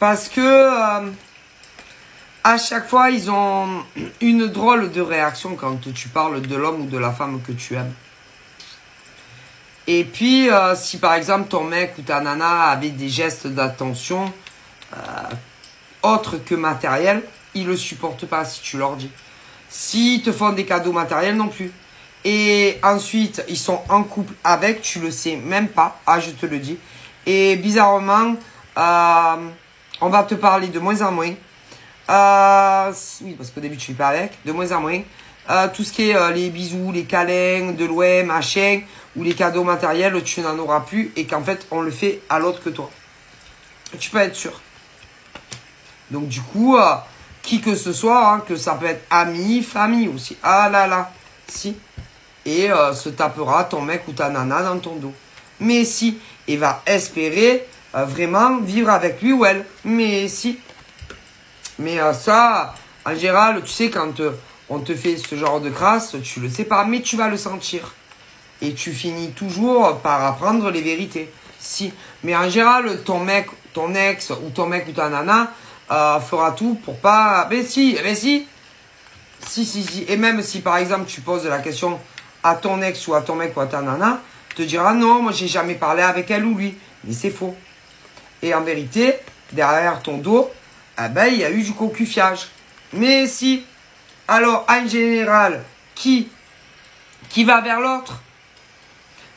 Parce que à chaque fois, ils ont une drôle de réaction quand tu parles de l'homme ou de la femme que tu aimes. Et puis, si par exemple ton mec ou ta nana avait des gestes d'attention autres que matériels, ils le supportent pas si tu leur dis. S'ils te font des cadeaux matériels non plus. Et ensuite, ils sont en couple avec, tu le sais même pas. Ah, je te le dis. Et bizarrement, on va te parler de moins en moins. Oui, parce qu'au début, tu ne fais pas avec. De moins en moins. Tout ce qui est les bisous, les câlins, de l'ouai, machin, ou les cadeaux matériels, tu n'en auras plus. Et qu'en fait, on le fait à l'autre que toi. Tu peux être sûr. Donc du coup, qui que ce soit, hein, que ça peut être ami, famille aussi. Ah là là, si. Et se tapera ton mec ou ta nana dans ton dos. Mais si, et va espérer vraiment vivre avec lui ou elle. Mais si. Mais ça, en général, tu sais, quand on te fait ce genre de crasse, tu le sais pas, mais tu vas le sentir. Et tu finis toujours par apprendre les vérités. Si. Mais en général, ton mec, ton ex ou ton mec ou ta nana fera tout pour pas... Mais si, mais si. Si. Et même si, par exemple, tu poses la question à ton ex ou à ton mec ou à ta nana, te dira non, moi, j'ai jamais parlé avec elle ou lui. Mais c'est faux. Et en vérité, derrière ton dos, eh ben, il y a eu du cocufiage. Mais si. Alors, en général, qui va vers l'autre?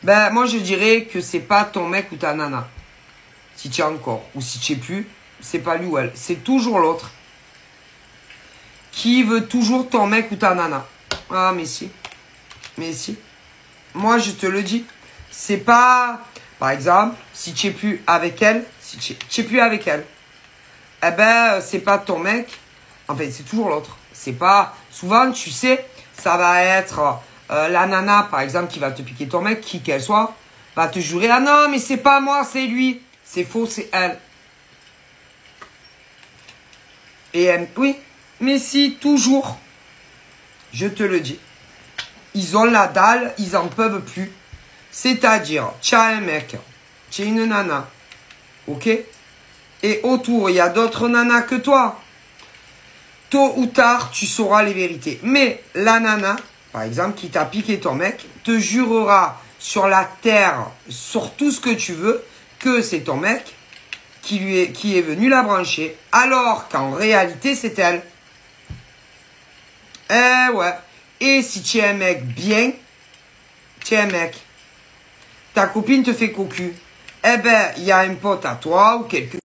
Ben, moi, je dirais que c'est pas ton mec ou ta nana. Si tu es encore. Ou si tu es plus, c'est pas lui ou elle. C'est toujours l'autre. Qui veut toujours ton mec ou ta nana? Ah, mais si. Mais si. Moi, je te le dis. C'est pas... Par exemple, si tu es plus avec elle, si tu es plus avec elle, eh ben, c'est pas ton mec. En fait, c'est toujours l'autre. C'est pas... Souvent, tu sais, ça va être la nana, par exemple, qui va te piquer ton mec, qui qu'elle soit, va te jurer, ah non, mais c'est pas moi, c'est lui. C'est faux, c'est elle. Et elle, oui, mais si, toujours. Je te le dis. Ils ont la dalle, ils en peuvent plus. C'est-à-dire, tu as un mec, tu as une nana, ok? Et autour, il y a d'autres nanas que toi. Tôt ou tard, tu sauras les vérités. Mais la nana, par exemple, qui t'a piqué ton mec, te jurera sur la terre, sur tout ce que tu veux, que c'est ton mec qui est venu la brancher. Alors qu'en réalité, c'est elle. Eh ouais. Et si tu es un mec bien, tu es un mec. Ta copine te fait cocu. Eh ben, il y a un pote à toi ou quelqu'un